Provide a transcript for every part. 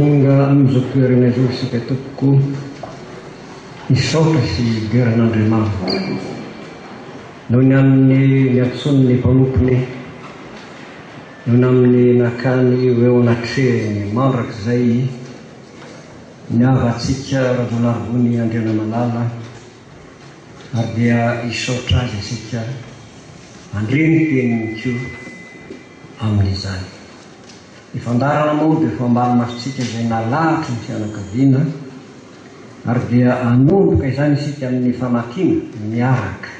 tonga amin'izao toerana izao isika tompoko isaotra sy deran'Andriamanitra noho ny amin'ny miatson'ny mpamompony noho ny amin'ny nakany eo anatrehany mandrak'izay niavantsika radonarivony Andriana Malala ary dia isaotra azy isika andreny teniny koa amin'izany. Ny fandarana moa dia fambany masitsika izay nalahatra ny fianakaviana ary dia anomboka izany isika amin'ny famakiana miaraka.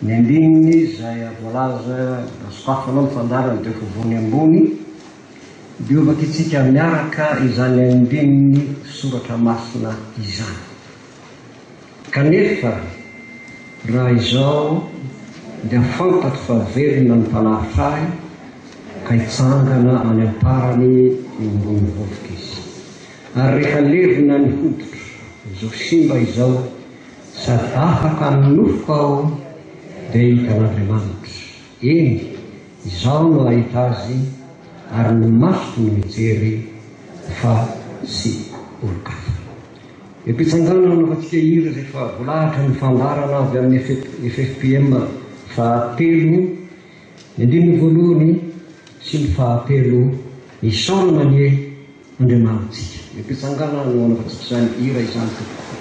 Ny andininy izay voalaza sokafanao ny fandarana dia fovony ambony diovaka itsika miaraka izany andininy soratra masina izany. Kanefa raha izao dia fantatro fa velona ny mpanafitra ahy ka hitsangana any amparany ambony vovoka izy. Ary rehefa levina ny hoditra izao simba izao sady afaka minofoko aho dia hitan'Andriamanitra. Eny, izao no ahita azy ary ny masoko no mijery fa sy olo-kafa. Epitsangana anaovantsika hira izay fa volahatra ny fandarana avy amin'ny FFPM fahatelo, ny andininy voalohany sy ny fahatelo isaorana ny Andriamanitsika. Epitsangana no anaovantsika izany hira izany tompoko.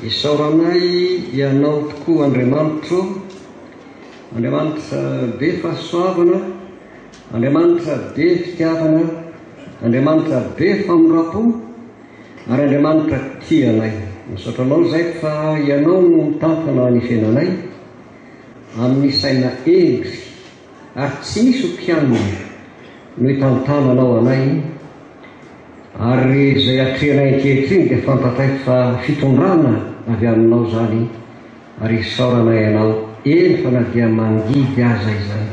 Isauranay ianao tokoa Andriamanitra, Andriamanitra be fahasoavana, Andriamanitra be fitiavana, Andriamanitra be famorapo, ary Andriamanitra tianay. Misaotranao zay fa ianao no mitantana ny fiainanay amin'ny saina engry ary tsy misy opianina no hitantananao anay. Ary izay atrehanay ankehitriny dia fantatay fa fitondrana avy aminao zany ary isaoranay ianao eny fa na dia mangidy aza izany.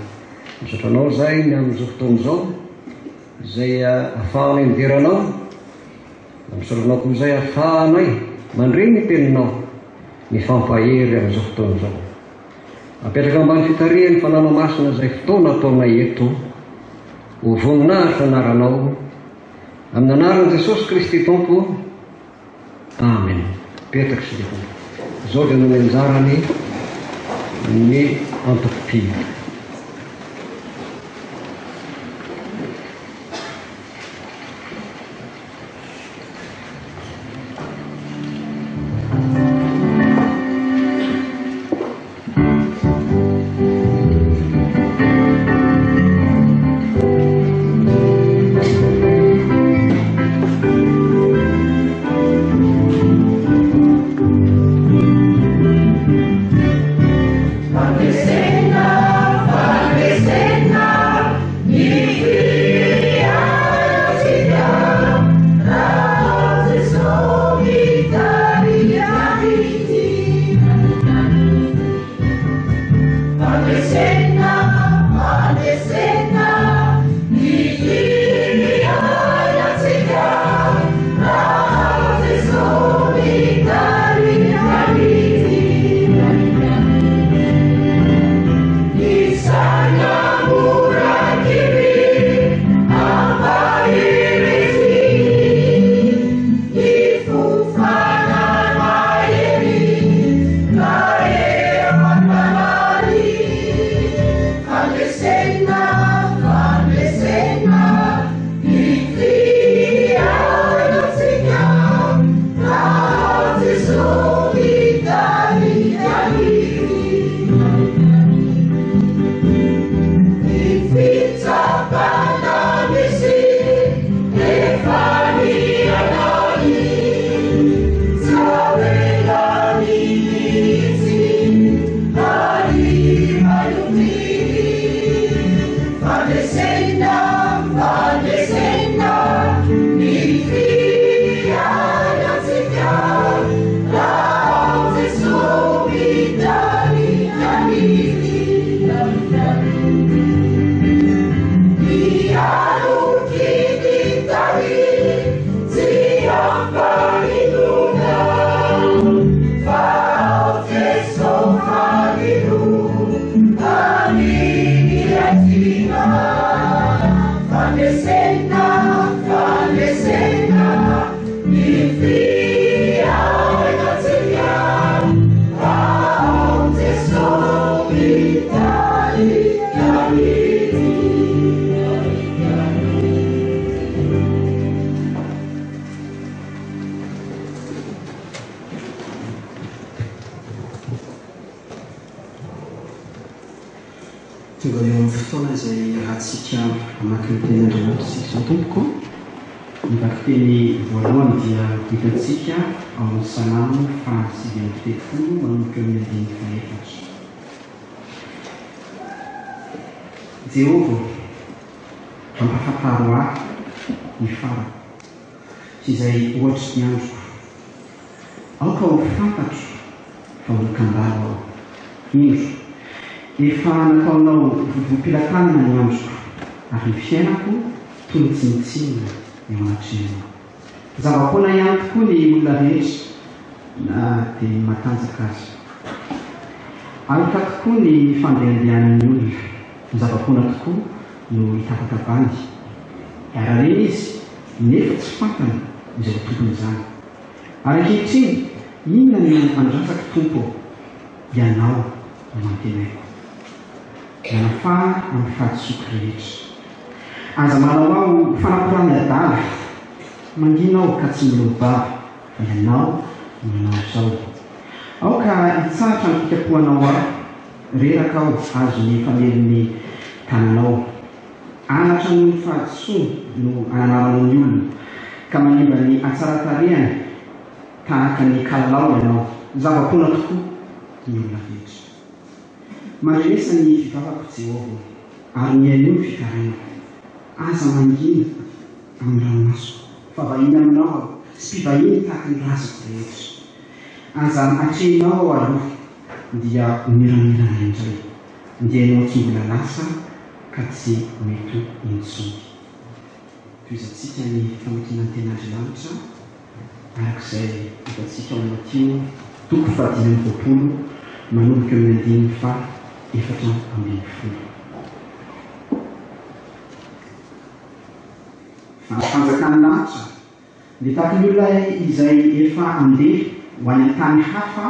Misaotranao zay ny amin'izao fotoana izao izay ahafahanay mideranao, misaotranao koa izay ahafahanay mandreny ny teninao ny fampahery amin'izao fotoana izao. Apetraka ambany fitarihany fananao masina izay fotoana ataonay eto ho voninahitra anaranao amin'ny anaran'i Jesosy Kristy Tompo. Amen. Petraka sy Tompo. Izao dia no ny anjarany ny antoko-pia. Sing tonga eo amin'ny fotoana izay rahantsika amaky ny ten'Andriamanitra sika izao tompoko. Ny vakiteny voalohany dia hitantsika ao amin'ny Salamo 170 manomboka amin'ny 1. Jehova, mampafantaro ahy ny farako sy izay ohatry ny androko. Aoka ho fantatro fa mokandalo aho. Indro, efa nataonao vovom-pilatanana ny androko, ary ny fiainako toy ny tsinitsinina eo anatrehana. Zava-poana ihany tokoa ny olona rehetra na dia matanjaka azy. Alika tokoa ny fandehandehan'ny olona, ny zava-poana tokoa no hitakatabany. Arareny izy nefa tsy fantany izay tokony izany. Ary ankehitriny, inona ny andrasaka tompo? Ianao no mantenaiko. Manafaha amin'ny fahadisoky rehetra. Aza manao aho fanaporany adala, manginao ka tsy milobava, fa ianao no manao izao. Aoka hitsaratra ny fikapohanao aho, reraka aho azo ny famelin'ny tananao. Anatra ny fahadisoa no ananaranao ny olona, ka manimba ny atsaratarehany tahaka ny kalalao ianao. Zava-poana tokoa ny olona rehetra. Mandrenesa ny fivavako Jehova, ary miaino ny fitarainako. Aza mangina amin'ny ranomasoko, fa vahiny aminao aho, sy mpivahiny tahaka ny razako rehetra. Aza atrehinao ao aloha, dia miramirana indray, dia enao tsy mbola lasa ka tsy mety intsony. Toizantsika ny famakiana ny ten'Andriamanitra arak'izay hitantsika ao Matio 5:20 manomboka amin'ny 1:4. Fanjakany lanitra dia tahaka ny olona izay efa andeha ho any an-tany hafa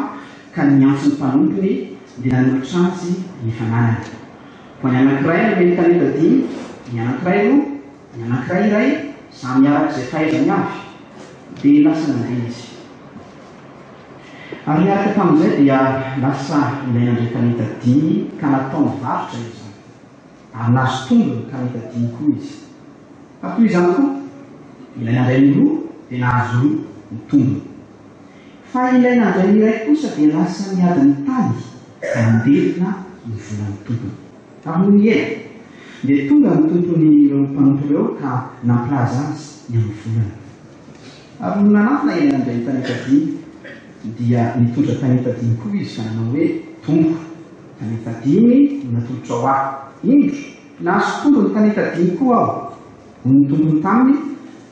ka ny antso ny mpanompony dia nanolotra azy ny fananany. Ho any anankiray no mety taneta dimy, ny anankiray no ny anankiray iray samy arak'izay fahaizany avy dia lasa nandeha izy. Ary miaraka tamin'izay dia lasa ilaina indray taneta dimy ka natao mivarotra izy, ary nazo tombony taneta dimy koa izy. Fa toy izany koa, ilaina indray ny roa dia nahazo roa ny tombony. Fa ilaina indray ny iray kosa dia lasa miady ny tany ka mandelina ny volan'ny tompony. Ary no miela dia tonga ny tompony ireo mpanompo ireo ka nampilaza azy ny amin'ny volany. Ary no nanantona ilaina indray ny taneta dimy dia nitondra taneta dimy koa izy ka nanao hoe tompo, taneta dimy no natolotra ao aho. Indro, nahazo tombony taneta dimy koa aho. Ny tompony taminy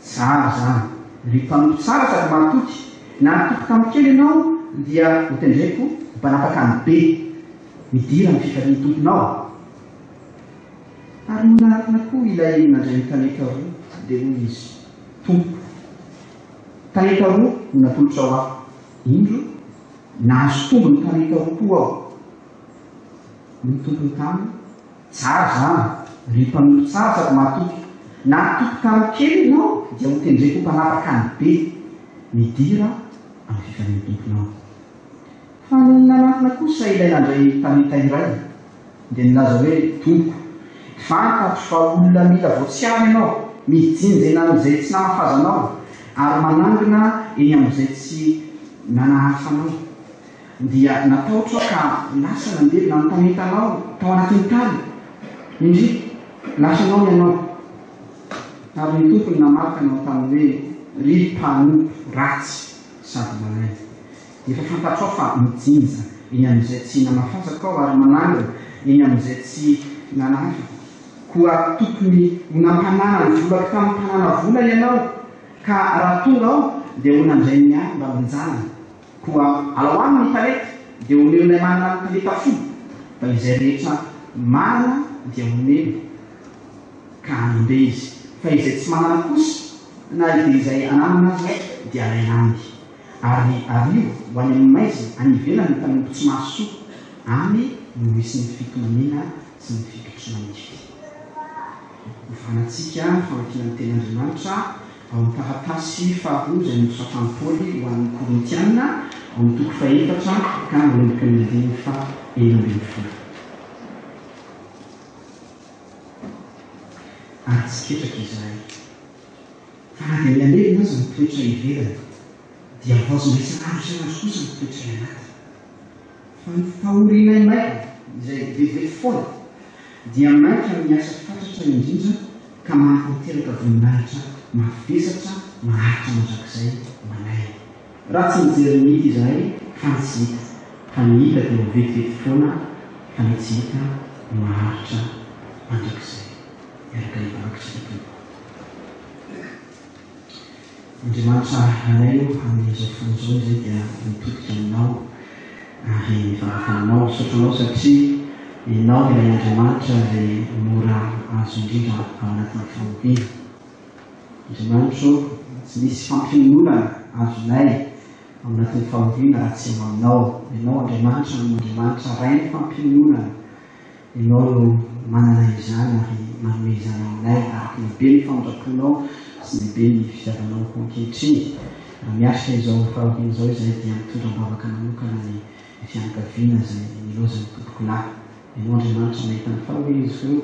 tsara zany, ry mpanompo tsara sady mahatoky. Na tompoko tamin'ny kely ianao dia hotendraiko mpanapaka ny be, midira ny fifalian'ny tomponao. Ary no nanantona koa ilay nandray ny taneta roa dia hoy izy, tompoko, taneta roa no natolotra ao aho. Indro, nahazo tombony taneta roa koa aho. Ny tompony taminy tsara zany, ry mpanompo tsara sady mahatoky. Na tompoko tamin'ny kely ianao dia hotendraiko mpanapaka ny be, midira amin'ny fifalian'ny tomponao. Fa ny nanantona kosa ilay nandray taneta iray dia nilaza hoe tompoko, fantatro fa olona mila voatsiary ianao, mijinjena amin'izay tsy namafazanao ary manangona eny amin'izay tsy nanahafanao. Dia natahotra ka lasa nandelina ny tanetanao tao anatin'ny tany. Indri lasanao ianao. Ary ny tompony namarika anao tamin'ny hoe ry mpanompo ratsy sady malay. Efa fantatro ao fa mijinja eny amin'izay tsy namafazaka ao ary manangona eny amin'izay tsy nanafa. Koa tokony honampanana ny volako tamin'ny mpanana vola ianao, ka raha tonga ao dia ho nandray ny ahy mba minjana. Koa alao aminy ny taneta dia homenonay manana ny taneta fo, fa izay rehetra manana dia homeno ka hanimbe izy. Fa izay tsy manana kosa na dia izay ananana azy dia alaina aminy. Ary ario ho any amin'ny maizy anivelany ny mpanompo tsy mahasoa, any no misy ny fitonanena sy ny fipitrona nify. Hofanantsika famakiana ny ten'Andriamanitra ao amin'ny taratasy faharoa izay nosoratan'i Paoly ho an'ny Korintiana ao amin'ny 4 ka manomboka ny 5:11. ary tsy ketraka izahay fa na dia mianelina azy mitoetra ivelany dia vaozomaisanazy kosa mitoetra anaty fa ny fahorinay maika izay vetivety foana dia maika miasa fatratra indrindra ka mahatanteraka voninahitra mavesatra maharitra mandrakizay manay raha tsy mijery mihity izahay fa ny tsy hita fa ny hita dia vetivety foana fa ny tsy hita no maharitra mandrakizay miaraka ivarakitra tompo Andriamanitra anayo amin'izao fotoana izao izy dia mitodika aminao ary mivarakanao sotranao satria ianao ilay Andriamanitra izay mora azo indrindra ao anatin'ny famoviana. Andriamanitra tsy misy fampinoana azonay ao anatin'ny famoviana raha tsy aminao. Ianao Andriamanitra no Andriamanitra ray ny fampinoana. Ianao no manana izany ary manome izany aminay araka ny be ny famondraponao sy ny be ny fitiavanao ankehitriny. Miarika izao famoviana izao izay dia mitondra mbavaka manokana ny fianakaviana izay nilozan'ny tompoko lahy. Ianao Andriamanitra mahita ny fahoviana izy ireo.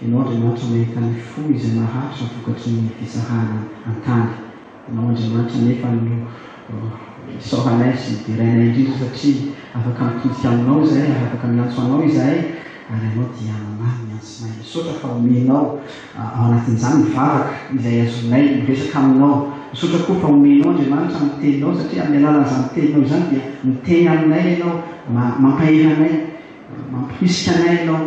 Ianao Andriamanitra mahita ny fo izay maharitra vokatry ny fisahana an-tany. Ianao Andriamanitra nefa no saoranay sy dirainay indrindra satria afaka mitodika aminao izay, afaka miantso anao izahay ary ianao dia mamaly miantsinay. Misaotra fa omenao ao anatin'izany mivavaka izay azonay miresaka aminao. Misaotra koa fa omenao Andriamanitra ny teninao satria amin'ny alalan'izany teninao izany dia miteny aminay ianao, mampaheranay, mampirisika anay ianao.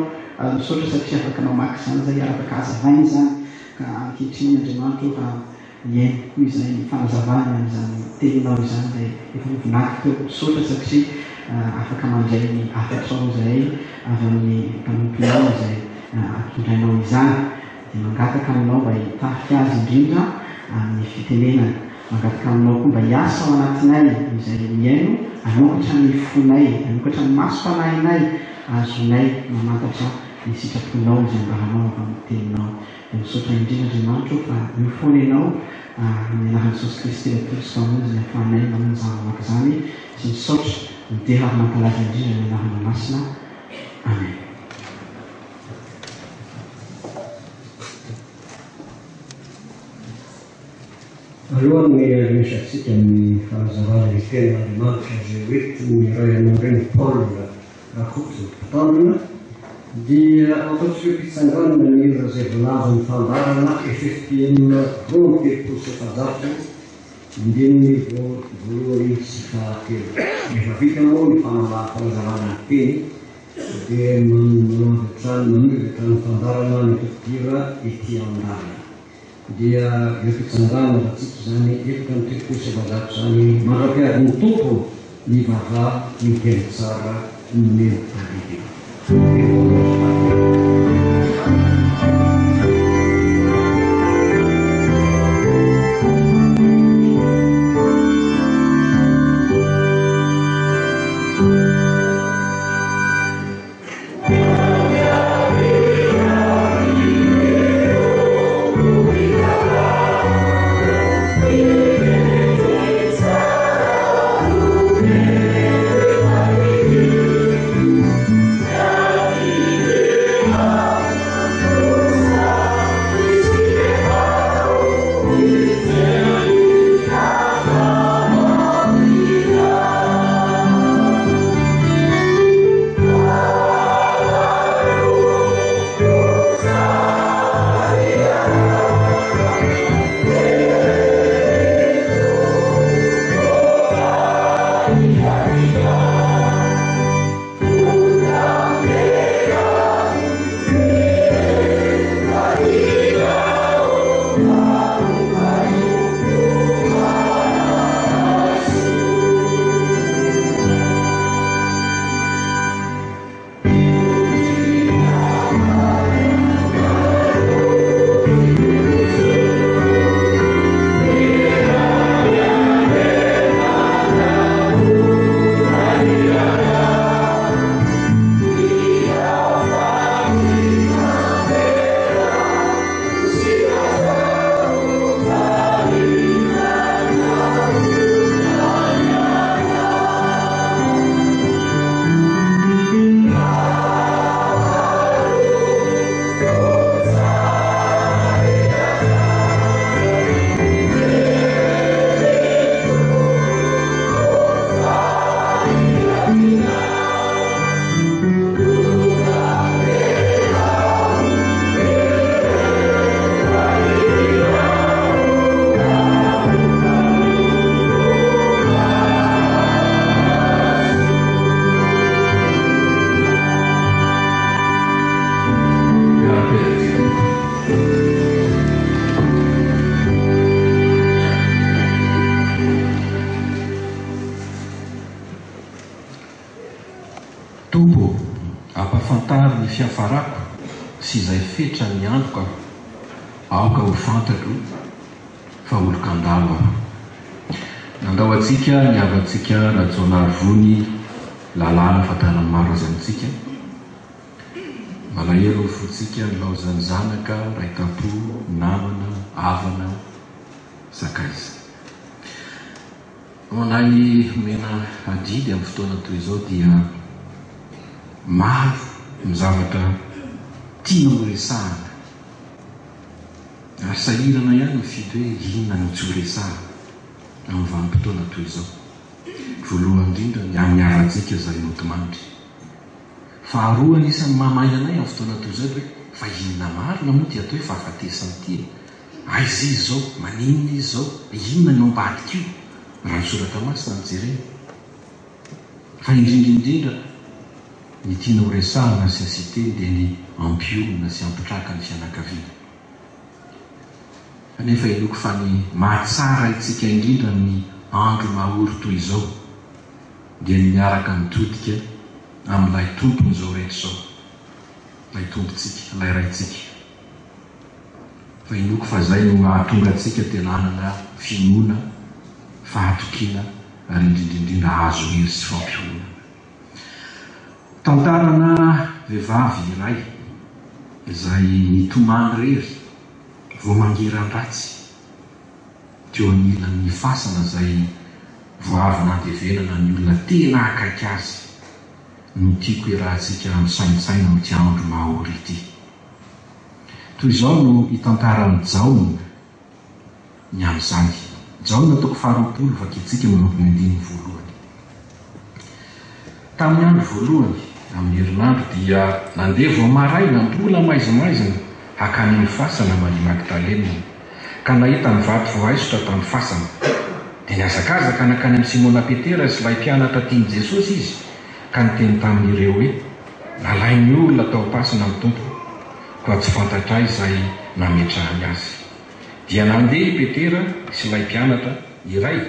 Misaotra satria afakanao maka izany izay afaka hazavaina izany ka ankehitriny Andriamanitra fa hiaino koa izay fanazavana amin'izany teninao izany izay efa novonaky teo. Misaotra satria afaka mandray ny afatrao izay avy amin'ny mpanomponao izay atondrainao izany dia mangataka aminao mba hitarika azy indrindra amin'ny fitenenana. Mangataka aminao koa mba hiasa ao anatinay izay miaino anokatra ny fonay, anokatra ny maso-panahinay azonay mamantatra ny sitraponao izay mbaranao avy amin'ny teninao. Dia misaotra indrindra Andriamanitra fa io foana ianao amin'ny anaran'i Jesosy Kristy ilay Kristo amonjy ahafahanay mamonjy maka izany sy misaotra midera ary mankalaza indrindra ny anarana masina. Amen. Alohan'ny resatsika amin'ny fanazavana ny tenin'Andriamanitra izay hoentiny ny ray aman-dreny Paola Rakoto mpitandrina dia ataontsika mpitsanganana ny hira izay voalaza ny fandarana Efesiana roa telopolo sy efajato indininy voalohany sy fahatelo. Efa vita moa ny fanazavana ny teny dia manomezatra ny fandarana ny totira ety andalina. Dia io fitsangana ratsika izany etika ny telopolo sy efajato izany mandrapiady ny tompo ny vava ny teny tsara ny meno taridy. Yeah. Tompo, ampafantary ny fiafarako sy izay fetra ny androka aoka ho fantatro fa olokandalo aho. Nandao antsika ny avantsika rajonarivony lalàna fatarany maro azy amintsika. Malahelo ny fontsika ny laozany zanaka, raitapo, namana, havana, sakaiza. Manahy mena adidy amin'ny fotoana toy izao dia maro ny zavatra tiana ho resahana. Ary sahirana ihany mifidy hoe inona no tsy ho resahana amin'ny vanim-potoana toy izao. Voalohany indrindra ny amin'ny havantsika izay notimandry. Faharoa anisan'ny mahamaina anay amin'ny fotoana toy izao hoe fa inona marina moa dia atao hoe fahafatesany ity. Aiza izy izao, maninona izy izao, inona no ambadika io? Raha misoratra masina ny jerena. Fa indrindra ny tiana ho resahana sy asiteny dia ny ampiolona sy ampitraka ny fianakaviana. Kanefa iloko fa ny mahatsara itsika indrindra ny andro mahory toy izao dia ny miaraka mitodika amin'ilay tompony izao rehetra izao, ilay tompontsika, ilay raintsika. Fa iloko fa izay no mahatonga antsika tenanana finoana, fahatokiana ary indrindrindrindra azo hery sy fampiolana. Tantarana vehivavy iray izay nitomany rery vao mangeran-dratsy teo anilan'ny fasana izay vao avy nandevenana ny olona tena akaiky azy. No tiako iarahantsika amin'ny saintsaina amin'ity andro mahory ity. Toy izao no hitantaran'ny Jaona ny amin'izany. Jaona toko 20 vakitsika manompony 9 voalohany. Tamin'ny andro voalohany amin'ny herinandro dia nandeha vao maraina mbola maizimaizina hakany amin'ny fasana Maria Magdalena, ka nahita ny vato vao aisotra tamin'ny fasana. Dia niazakazaka nakany amin'ny Simona Petera sy ilay mpianatra tiany Jesosy izy, ka niteny tamin'ireo hoe nalain'ny olona tao am-pasana amin'ny Tompo, koa tsy fantatra izay nametrahany azy. Dia nandeha i Petera sy ilay mpianatra iray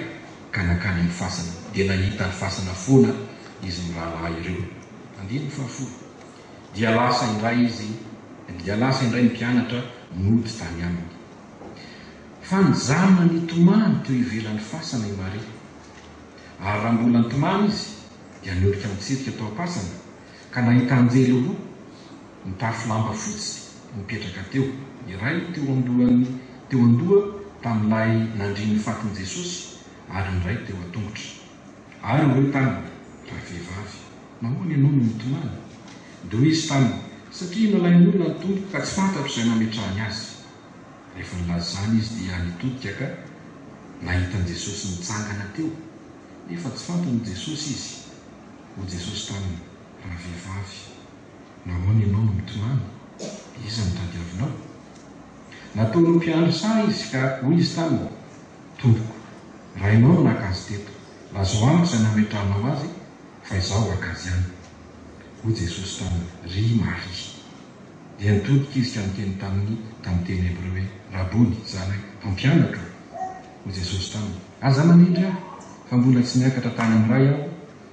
ka nakany amin'ny fasana, dia nahita ny fasana foana izy mirahalahy ireo. Andiny fahafolo. Dia lasa indray ny mpianatra mody tany aminy. Fa nizama nitomany teo ivelan'ny fasana i Maria. Ary raha mbola nitomany izy dia niorika mitsirika tao am-pasana, ka nahita anjely roa mitafy lamba fotsy mipetraka teo, iray teo andoha tamin'ilay nandriny fatin' Jesosy, ary ny iray teo an-tongotra. Ary ireo taminy, rahavehivavy, nahoana ianao no nitomany? Deo izy taminy, satria nalain'olona ny tomboka ka tsy fantatro izay nametrahany azy. Rehefa nilaza izany izy dia nitodika ka nahitan'i Jesosy mitsangana teo, nefa tsy fantan'i Jesosy izy. Ho Jesosy taminy, rahavehivavy, nahoana ianao no nitomany? Iza no tadiavinao? Nataony mpiandry sahy izy ka hoy izy taminy, tompoko, raha ianao no naka azy teto, lazao amiko izay nametrahanao azy, fa izaho akazy ihany. Hoy Jesosy taminy, ry Maria. Dia nitodika izy ka niteny tamin'ny teny hebreo hoe Rabony, zanaka, mpampianatra. Hoy Jesosy taminy, aza manindry aho, fa mbola tsy niakatra tany amin'ny ray aho,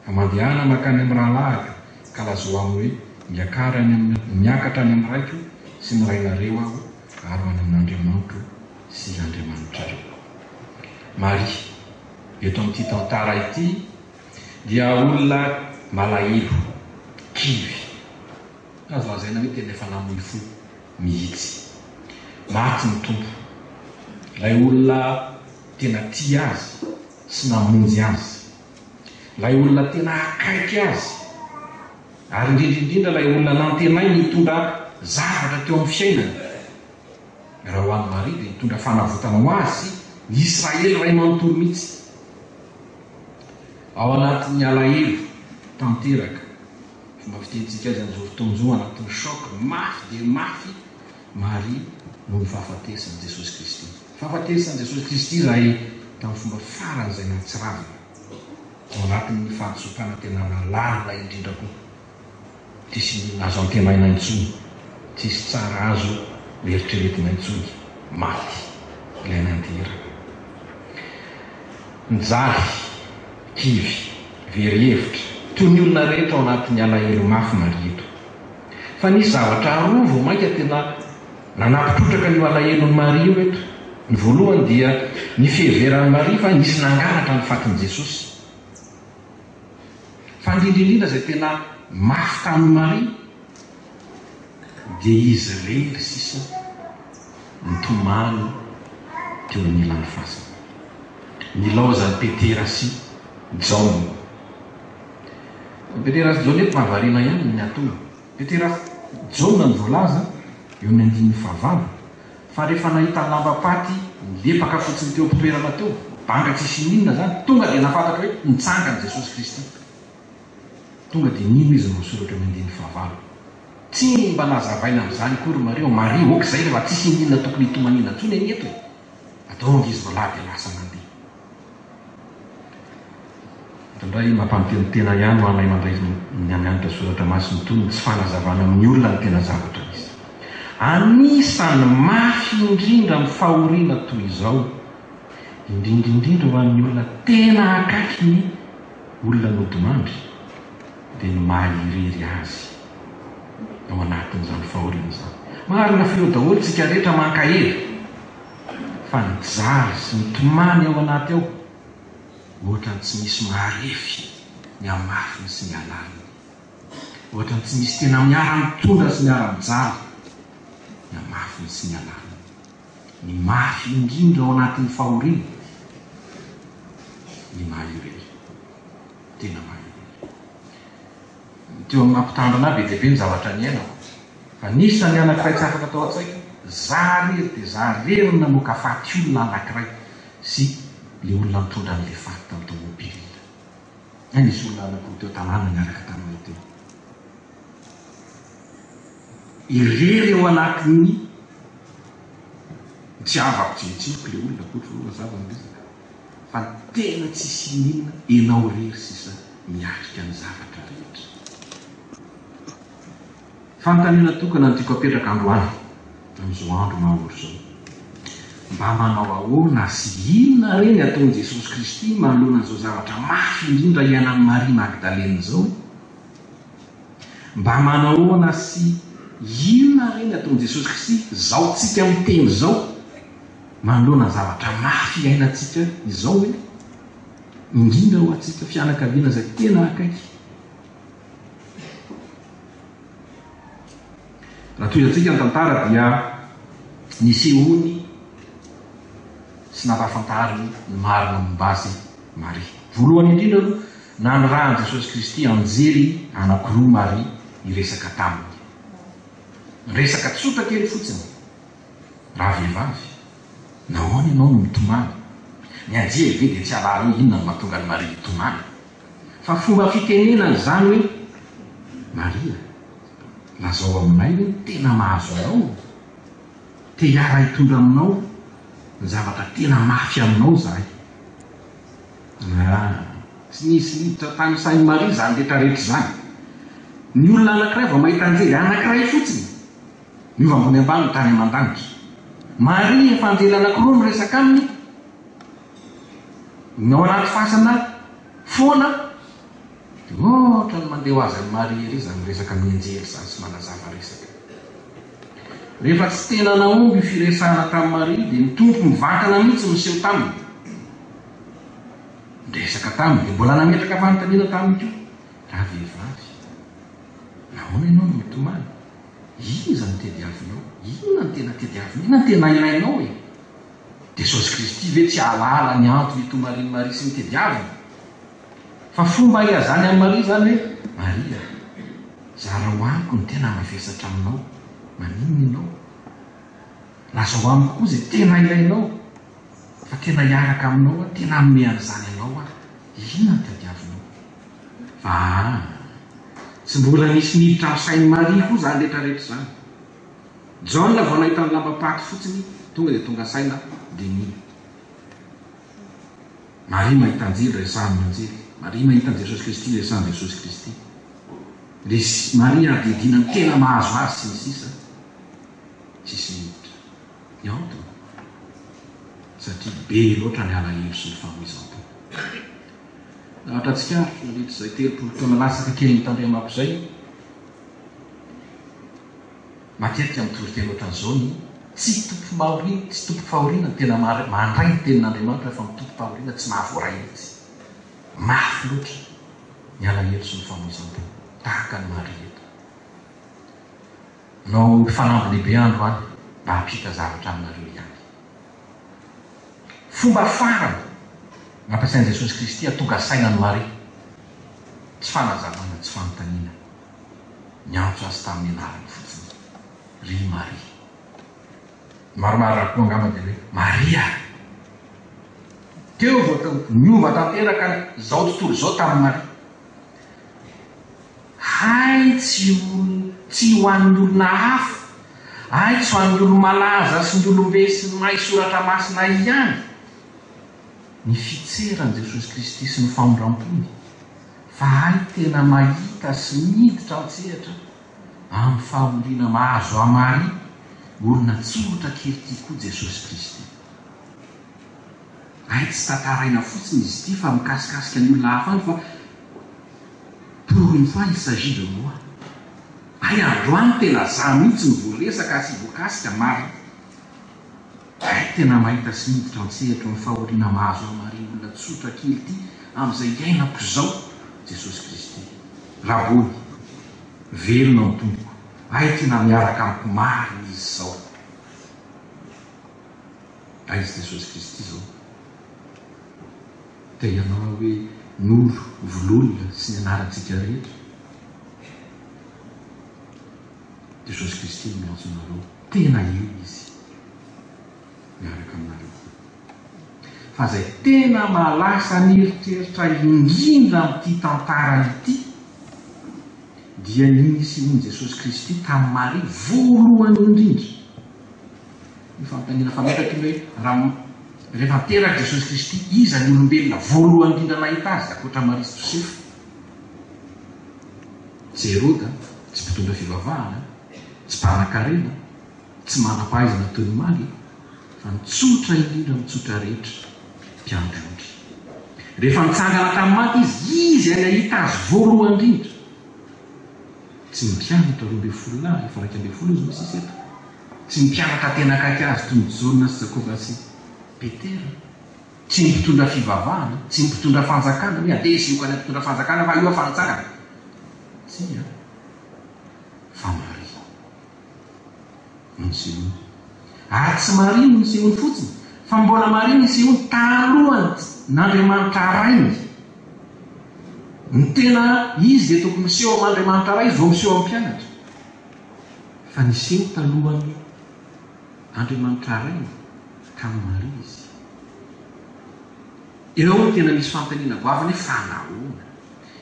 fa mandehana makany amin'ny rahalahy, ka lazao aminy hoe miakatra any amin'ny raiko sy ny rainareo aho, ary ho any amin'Andriamanitro sy Andriamanitrareo. Maria, eto amin'ity tantara ity dia olona malahelo, kivy. Azo lazaina hoe tena efa namoy fo mihitsy. Maty ny Tompo. Ilay olona tena tia azy sy namonjy azy. Ilay olona tena akaiky azy. Ary indrindrindrindra ilay olona nantenay nitondra zavatra teo amin'ny fiainany. Raha ho an'i Maria dia nitondra fanavotana ho azy ny Israely ray manontolo mihitsy. Ao anatin'ny alahelo tanteraka, fomba fitentsika azy amin'izao fotoan'izao, anatin'ny shock mafy dia mafy, Maria no ny fahafatesan'i Jesosy Kristy. Fahafatesan'i Jesosy Kristy izay tamin'ny fomba faran'izay natsiravina. Ao anatin'ny fahatsopana tena lalina indrindra koa. Tsisy azo antenaina intsony, tsisy tsara azo eritreretina intsony, maty ilay nanteraka. Nijaly, kivy, very hevitra, toy ny olona rehetra ao anatin'ny alahelo mafy marieto fa nisy zavatra arovo mainka tena nanapitrotraka ny alahelo ny Maria eto. Ny voalohany dia ny fiheveran'ny Maria fa nisy nangalatra ny fatin'i Jesosy. Fa indrindrindrindra izay tena mafy tamin'ny Maria dia izy rery sisa nitomany teo anilan'ny fasana. Nilaozany Petera sy Jaona. Petera sy Jaona eto mahavariana ihany ny atolo. Petera sy Jaona ny voalaza eo ny 9 fa rehefa nahita ny lamba-paty lepaka fotsiny teo am-pitoerana teo, banga tsisy ninona zany, tonga dia nafantatra hoe nitsangany Jesosy Kristy. Tonga dia nino izy no soratra eo 9. Tsy mba nazavaina amin'izany kory Maria, Maria okizay rehefa tsisy ninona tokony hitomanina intsony eny eto e. Ataonga izy voalahy dia lasa mandeha. Indray mampamiteny tena ihany ho anay mandray ny amianitra soratra masiny tony tsy fanazavana amin'ny olona ny tena zavatra izy. Anisany mafy indrindra amin'ny fahoriana toy izao, indrindrindrindra ho an'ny olona tena akaiky ny olona nodimandry dia ny mahairery azy ao anatin'izany fahoriana izany. Marina feo daholo tsika rehetra mankahery fa ny jary sy ny tomany ao anaty ao ohatrany tsy misy maharefy ny amafiny sy ny alaliny, ohatrany tsy misy tena miara-mitondra sy miara-mijary ny amafiny sy ny alaliny. Ny mafy indrindra ao anatin'ny fahoriana ny mahairery, tena mahairery. Teo amin'ny mampitandrina be dia be ny zavatra ny aina fa nisy ny anankiray tsy afaka atao an-tsaika, zarery dia zarery namoaka faty olona anankiray sy le olona mitondra n'le faty tamin'ny tomobila. Nisy olona anankiroa teo tanàna niaraka taminay teo. Irery ao anatin'ny tsy avako tsitsiko le olona koatra mazava ny resaka fa tena tsisy ninona enao rery sisa miatrika ny zavatra rehetra. Fanontaniana tokana ny tiako apetraka androany amin'izao andro mahaoro zao, mba manao ahoana sy inona reny ataon'i Jesosy Kristy manoloana an'izao zavatra mafy indrindra ianan'i Maria Magdalena izao? Mba manao ahoana sy inona reny ataon'i Jesosy Kristy zao tsika miteny zao manoloana zavatra mafy iainantsika izao hoe indrindra ho atsika fianakaviana izay tena akaiky? Raha toy antsika ny tantara dia nisehony sy nampahafantariny ny marina mombazy Maria. Voalohany indrindra aloha nanirahan Jesosy Kristy anjery anankiroa Maria hiresaka taminy. Resaka tsotra kely fotsiny, raha vehivavy nahoana ianao no mitomany? Ny anjery ve dia tsy alala hoe inona no mahatonga ny Maria hitomany? Fa fomba fitenenana izany hoe Maria, lazao aminay hoe tena mahazo anao, te hiara hitondra aminao ny zavatra tena mafy aminao zahay. Tsy nisy liditra tany sain'i Maria zany rehetrarehetra izany. Ny olona anankiray vao mahita anjery anankiray fotsiny miova ambony ambany tany aman-danitra. Maria efa anjery anankiroa miresaka aminy ny ao anaty fasana foana, dia ohatra ny mandeha ho azy amin'ny Maria ery izany miresaka amin'ny anjery izany sy manazava resaka. Rehefa tsy tena naomby firesahana tamin'ny Maria dia mitombo mivantana mihitsy miseho taminy, miresaka taminy dia mbola nametraka fanontaniana taminy koa. Raha vehivavy, nahoana ianao no mitomany? Iza ny tediavinao? Inona ny tena tediavina? Inona ny tena ilainao e? Jesosy Kristy ve tsy alala ny antony hitomarian'i Maria sy ny tediavina? Fa fomba iazany amin'ny Maria zany hoe Maria, zara ho amiko ny tena mavesatra aminao, maninona ianao? Lazao amiko koa izay tena ilainao, fa tena hiaraka aminao, tena hanome an'izany ianao aho. Inona ny tediavinao? Fa tsy mbola nisy niditra amin'ny sain'i Maria koa zany rehetrarehetra izany. Jaona vao nahita ny lamba-paty fotsiny tonga dia tonga saina dia nino. Maria mahita anjery resahany anjery, Maria mahita an'i Jesosy Kristy resahany Jesosy Kristy. Maria adidina ny tena mahazo azy sy ny sisa, tsisy niditra. Ny antony satria be loatra ny alahelo sy ny famoizam-po. Atatsika rehetra izay 3 taona lasaka kely mitandremako zay matetika mitoro-tena ohatran'izao ny tsy tompo mahorina, tsy tompo fahoriana tena mandray ny tenin'Andriamanitra fa mitompo fahoriana tsy mahavoray mihitsy. Mafy loatra ny alahelo sy ny famonjam-po tahaka ny Maria eto. No fanambo lehibe andro any mba hampita zavatra aminareo ihany. Fomba farany nampiasain'i Jesosy Kristy hatonga sainan'i Maria tsy fanazavana, tsy fanontaniana, miantso azy tamin'ny anarany fotsiny, ry Maria. Maromaro rakoa angamba dia hoe Maria. Teo vao niova tanteraka izao tontolo izao tamin'ny Maria. Hay tsy ho an'ny olona hafa, hay tsy ho an'ny olona malaza sy ny olombe sy ny mahay soratra masina ihany ny fitseran'i Jesosy Kristy sy ny famoram-pony, fa hay tena mahita sy miditra an-tsehatra amin'ny fahoriana mahazo a Maria, olona tsorotra kely ity koa Jesosy Kristy. Hay tsy tantaraina fotsiny izy ity fa mikasikasika ny olona hafa any fa pour une fois il s'agit de moi. Hay androany tena za mihitsy ny voaresaka sy voakasika Maria. Hay tena mahita sy miditra an-tsehatra ny fahoriana mahazo a Maria, olona tsotra kely ity amin'izay iainako izao Jesosy Kristy. Rabony, velona ny tompoko, hay tena miaraka amiko marina izy izao. Aizy Jesosy Kristy izao. Te ianao hoe noro, vololona sy ny anarantsika rehetra. Jesosy Kristy miantso anareo, tena io izy miaraka aminareo. Fa zay tena malasa ny eritreritra indrindra amin'ity tantara ity dia nisy hono Jesosy Kristy tamin'ny Maria voalohany indrindra. Ny fanontaniana fametaka hoe raha rehefa teraka Jesosy Kristy iza ny olombelona voalohany indrindra nahita azy ankoatra Maria sy Josefa. Tsy Herôda, tsy mpitondra fivavahana, tsy mpanan-karena, tsy manam-pahaizana toy ny Maria, fa nitsotra indrindra mitsotra rehetra mpiandry. Rehefa nitsangana tamin'ny maty izy any ahita azy voalohany indrindra. Tsy mpianatra 12 lahy, efa 12 izy misy iseto. Tsy mpianatra tena akaiky azy toy ny Jaona sy Jakoba sy Petera. Tsy mpitondra fivavahana, tsy mpitondra fanjakana, hoe adesy io ka ny mpitondra fanjakana fa io afa nitsangana. Tsy fa Maria no nisehoany. Ary tsy Maria no nisehoany fotsiny, fa mbola Maria no nisehoany talohany n'Andriamanitra rainy. Ny tena izy dia tokony miseho amin'Andriamanitra ray izy vao miseho amin'ny mpianatra. Fa niseho talohany Andriamanitra rainy tamin'ny Maria izy. Eo tena misy fanontaniana goavana hoe fa nahoana?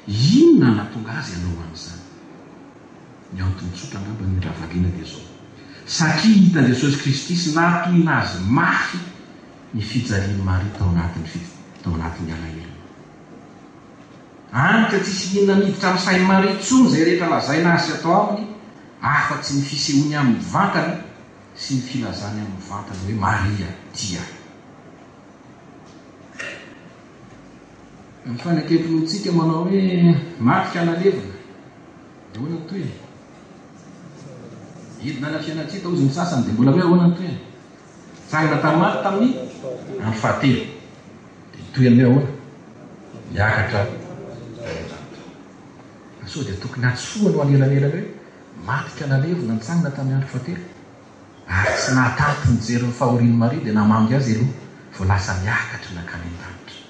Inona nahatonga azy ianao amin'izany? Ny antony tsotra angamba ny ravaliana dia zao. Satria hitan'i Jesosy Kristy sy natohina azy mafy ny fijalian'i Maria tao anatin'ny alahelo. Anka tsisy inona miditra amin'ny sain'i Maria intsony izay rehetra lazaina azy atao aminy, afa-tsy ny fisehoany amin'ny vantana sy ny filazany amin'ny vantana hoe Maria dia. Ny fanakempontsika manao hoe matika analevina. Dia hoana toy hidina na fiainatsika ozy ny sasany dia mbola hoe ahoana toy tsangana tamin'ny tamin'ny amin'ny fahatelo. Dia toy hoe ahoana miakatra so dia tokony atsoana ho anelanelan hoe matika analevina nitsangana tamin'ny andro fahatelo. Ary tsy nahatampy nijery ny fahorian'i Maria dia namangy azy aloha vao lasa miakatra nakany an-danitra.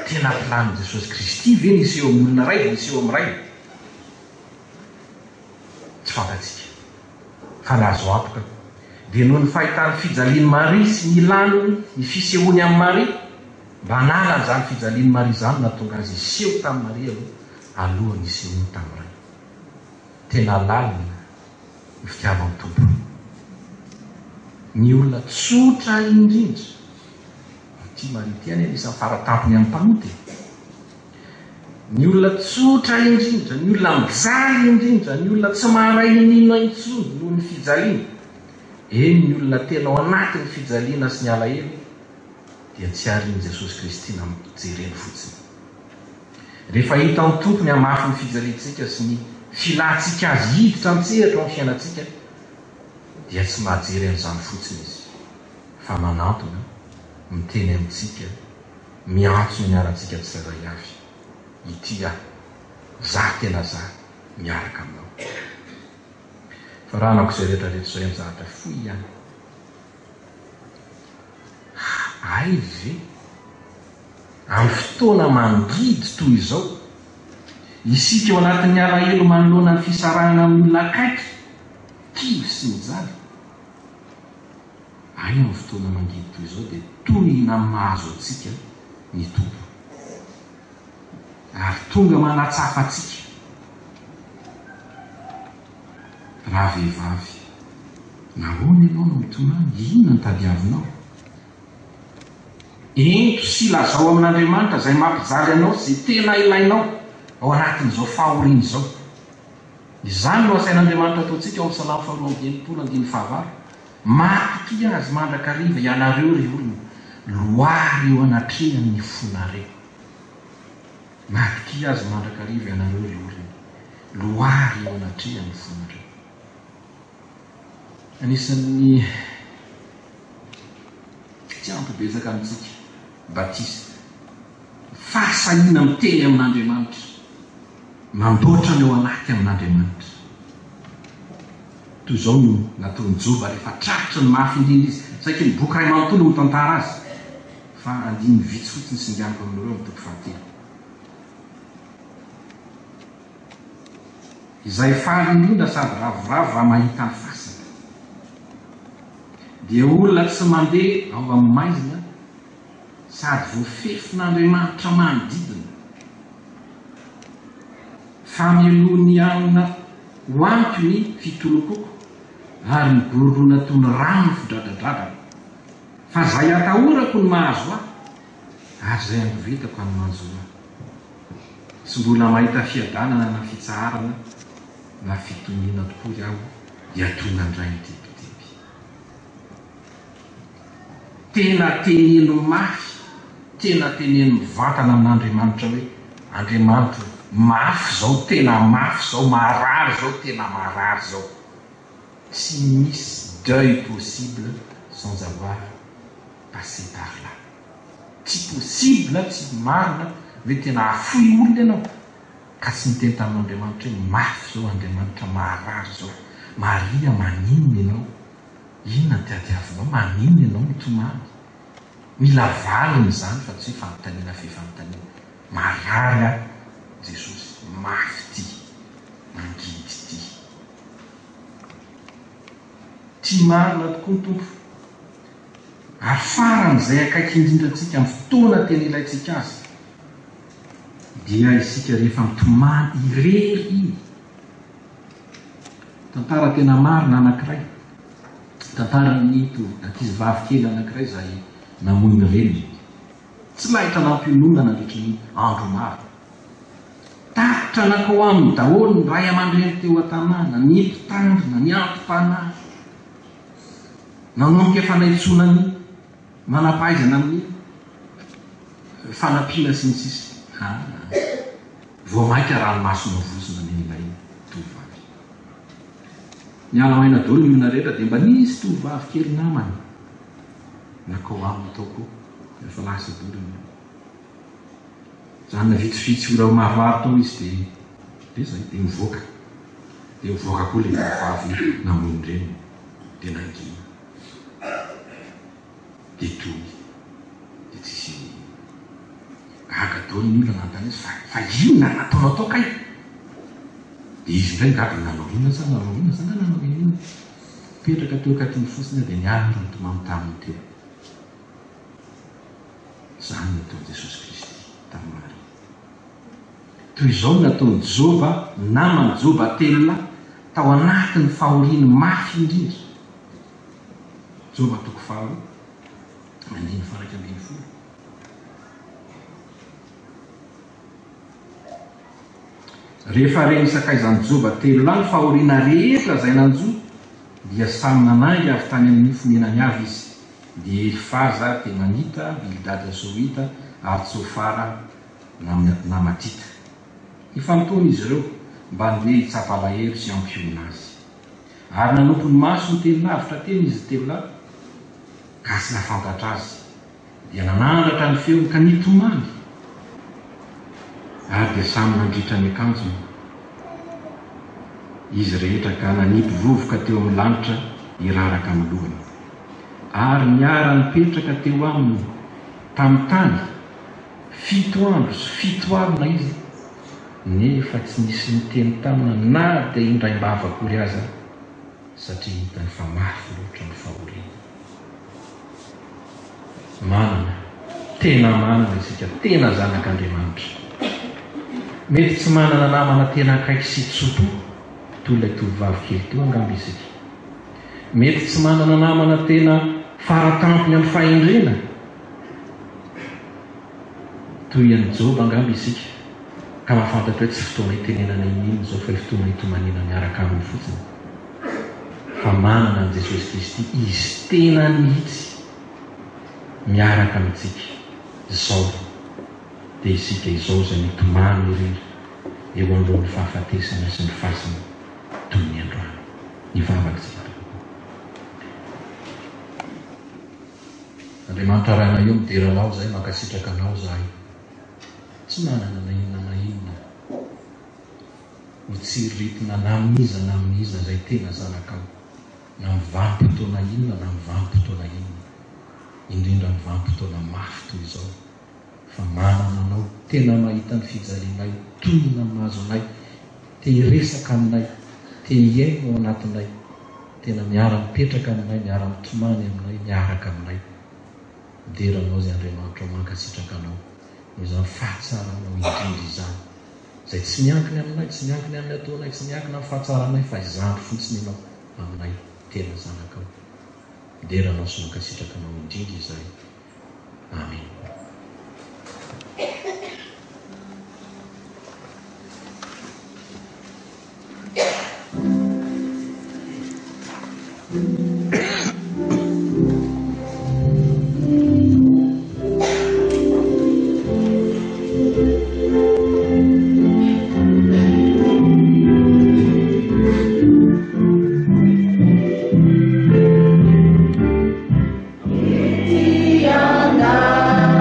Tena pilany Jesosy Kristy ve nisy eo amin'ny olona ray dia nisy eo amin'ny ray? Tsy fantatsika. Fa nazo antoka dia noho ny fahitany fijalian'i Maria sy ny ilany ny fisehoany amin'ny Maria, mba hanala izany fijalian'i Maria izany nahatonga azy iseho tamin'ny Maria alohan'ny isehoany tamin'ny ray. Tena lalina ny fitiavan'ny Tompo. Ny olona tsotra indrindra ty Maria ty any anisan'ny faratampony amin'ny mpanoty. Ny olona tsotra indrindra, ny olona mijaly indrindra, ny olona tsy maharay ninona intsony noho ny fijaliana. Ny olona tena ao anatin'ny fijaliana sy ny alahelo dia tsy ariany Jesosy Kristy jereny fotsiny. Rehefa hita amin'ny tompony hamafy ny fijerentsika sy ny filantsika azy hiditra antsehatra amin'ny fiainantsika dia tsy mahajery an'izany fotsiny izy fa manantona miteny amintsika miantso ny arantsika tsirairay avy ity za tena za miaraka aminao. Fa raha anako izay rehetrarehetra izay amin'zahatra foy ihany ay ve amin'ny fotoana mangidy toy izao isika eo anatin'ny alahelo manoloana ny fisarahana amin'ny lakaiky kivy sy mijaly. Ay amin'ny fotoana mangidy toy izao dia tohina mahazo atsika ny tompo ary tonga manatsafa atsika. Raha vehivavy nahoana ianao no mitomany, inona ny tadiavinao? Ento sy lazao amin'Andriamanitra izay mampijaly anao izay tena ilainao ao anatin'izao fahoriana izao. Izany no asain'Andriamanitra ataontsika ao amin'ny Salamo 119:5. Matoky azy mandrakariva ianareo ry olona, loary eo anatrehan'ny fonareo. Matoky azy mandrakariva ianareo ry olona, loary eo anatrehan'ny fonareo. Anisan'ny tsy ampy-betsaka amintsika batista fahasahina miteny amin'Andriamanitra, mandoatra ny ao anaty amin'Andriamanitra. Toy izao no nataony Joba rehefa traritra ny mafy indrindra izy. Saika ny boky ray manontolo mitantara azy fa andiny vitsy fotsiny sy nganiko amin'ireo amin'ny toko 7. Izay faly indrindra sady ravoravo mahita ny fasana dia olona tsy mandeha ao amin'ny maizina sady voafefin'Andriamanitra manodidina fa mielony amina hoanto ny fitolokoko ary migororona toy ny rano fidradradradrana. Fa zay atahorako ny mahazo ary zay angovetako any manjoa. Tsy mbola mahita fiadanana na fitsaharana na fitoniana tokory aho dia tonga andray ny tebiteby. Tena teneno mafy, tena teneno mivantana amin'Andriamanitra hoe Andriamanitra mafy zao, tena mafy zao, marary zao, tena marary zao. Tsy misy deuil possible sans avoir passé par là. Tsy possible, tsy marina hoe tena afoy olona ianao ka tsy miteny tamin'Andriamanitra hoe mafy zao Andriamanitra, marary zao. Maria, maninona ianao? Inona tiadiavinao? Maninona ianao mitomany? Mila valiny izany fa tsy hoe fanontaniana fefanontaniana. Marary Jesosy, mafy ty, mangidy ty. Ty marina tokoa ny tompo. Ary faran'izay akaiky indrindrantsika amin'ny fotoana tena ilaintsika azy dia isika rehefa mitomany irery. Tantara tena marina anankiray, tantaran'ny ankizivavy kely anankiray izay namoy ny reniny. Tsy lahitra nampionona nandritra ny andro maro. Tapitra nakao aminy daholo ny ray aman-dreny teo an-tanàna, ny mpitandrina, ny antom-panahy, nanomboka fanaitsona ny manampahaizana amin'ny fanampiana sy ny sisa. Vao mainka ranomasina vosina ny ilay tovovavy. Niala maina daholo ny olona rehetra dia mba nisy tovovavy kely namany nakao aminy taoko efa lasa doriny. Zany na vitsivitsy ora maroaro tao izy dia zay dia mivoaka. Dia mivoaka koa ilay tovovavy namoy reny dia nangina. Dia toy dia tsisy gaga daholo ny olona nanontany azy fa inona nataonao tao kay? Dia izy indray gaga nanao inona sa nanao inona sa nanao inona? Petraka teo akatiny fotsiny dia niara ny tomamy taminy teo. Zany nataon'i Jesosy Kristy tamin'ny Maria. Toy izao nataon'i Joba, namany Joba telona tao anatin'ny fahoriany mafy indrindra. Joba 4:1-10. Rehefa reny sakaizan'i Joba telo ny fahoriana rehetra izay nanjoa dia samy nanangy avy tany amin'ny fonenany avy izy dia faza temanita bildada sohita ary tsofara namatita ifanotony izy ireo mba ndeha hitsapalahelo sy ampiona azy ary nanompony maso ny teninavitra teny izy teolahy ka sy nafantatra azy dia nanandratra ny feony ka nitomany ary dia samy nandritra ny akanjony izy rehetra ka nanipivovoka teo amin'ny lanitra iraraka amin'ny lohany ary niara nipetraka teo aminy tamin'ny tany 7 andro sy 7 alina izy nefa tsy nisy niteny tamina na dia indray-bava akory aza satria hitany fa mafy loatra ny fahoriana manana tena manana isika tena zanak'Andriamanitra mety tsy manana namana tena akaiky sy tsopo toy ilay tovovavy kely teo angamba isika mety tsy manana namana tena faratampony amin'ny fahendrena toy any Job angamba isika ka mahafantatra hoe tsy fotoana hitenenana inino zao fa fotoana hitomanina miaraka aminy fotsiny fa manana an Jesosy Kristy izy tena mihitsy miaraka amintsika izao dia isika izao zay mitomany iry eo anoloan'ny fahafatesana sy ny fasina toy ny androany nivavaksika Andriamanitra rahana eo mideranao zay mankasitraka anao zahay tsy manana na inona na inona mitsiritina na amin'iza zay tena zanakao na mivampotoana inona na mivampotoana inona indrindra mivampotoana mafy toy izao fa manana anao tena mahita ny fijalianay toyna mahazo anay te hiresaka aminay te hiaino ao anatinay tena miara-mipetraka aminay miara-mitomany aminay miaraka aminay deranao zay Andriamanitra mankasitraka anao izany fahatsaranao indrindra izany zay tsy miankiny aminay tsy miankiny amin'ny ataonay tsy miankina amin'ny fahatsaranay fa izany fotsiny ianao aminay tena zanakao deranao sy mankasitraka anao indrindra izay amen. Yanga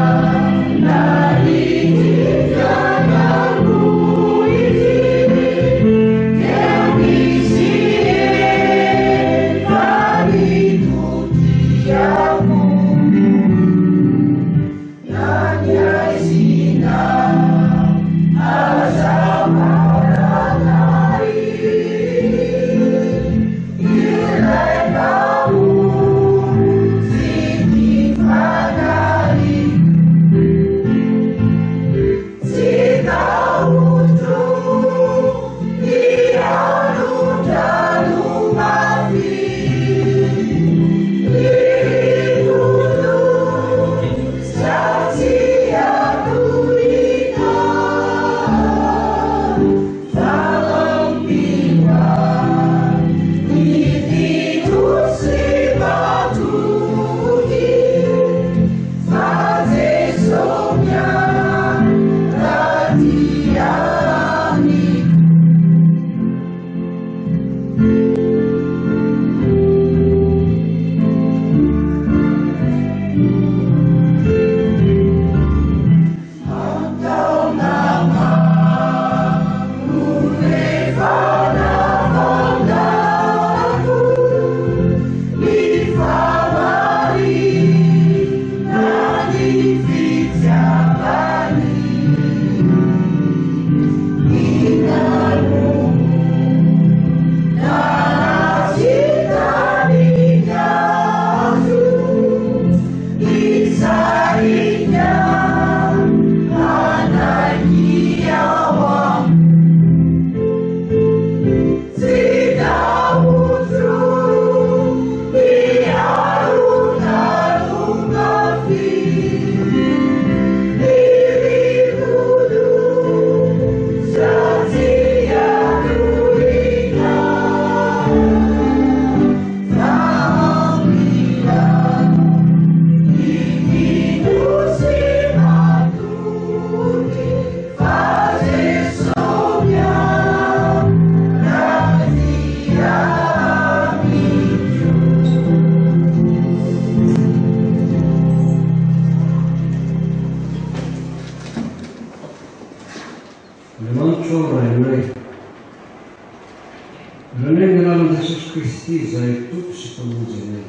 Jesosy Kristy izay tompo sy mpamonjy anay.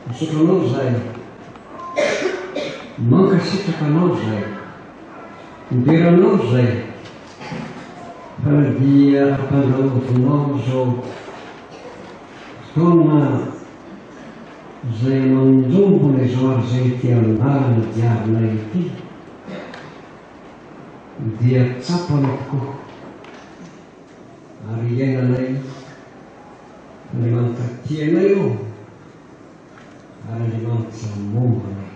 Misotranao izay, mankasitraka anao izay, mideranao izay, fa dia ampandrahovinao izao fotoana izay mandombona izao ary izay ty andalana diavinay ity, dia tsapana tokoa ary iainanay Andriamanitra tianay io ary Andriamanitra mombonay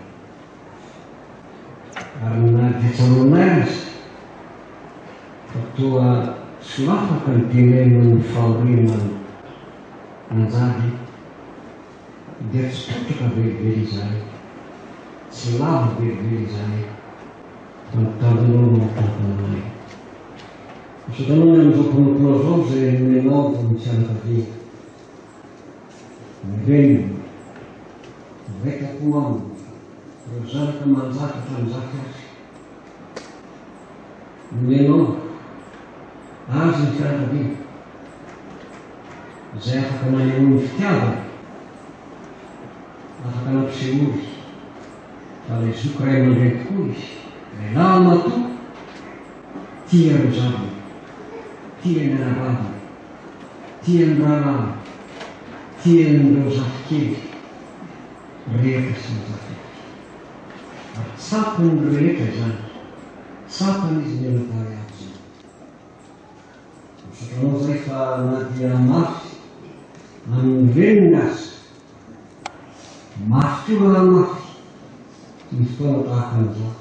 ary nahatretsanonay azy fa toa sy lafaka ny tenenao ny fahorinany nanjady dia tsy totraka velively izany, tsy lava velively izany fa mitandinao no tampananay. Misotanao ny amin'izao mponapona zao izay menao fa ny fianakaviana. Mireny, vaitako aminy, ireo zanaka manjaka hatramin'izaka azy. Menao azy ny fianakaviana izay afaka maneho ny fitiavana, afaka nampisehory fa ilay zoky ray aman-dreny tokoa izy, ilay lamatoa tia ireo zaviny, tia ny anavaviny, tia ny raharaha, tia n'ireo zafikely rehetra sy ny zafety. Ary tsapany rehetra izany, tsapany izy menatary aby izany. Misotranao izay fa na dia mafy amin'ny reniny azy, mafy koa raha mafy ny fotoana tahaka an'izao,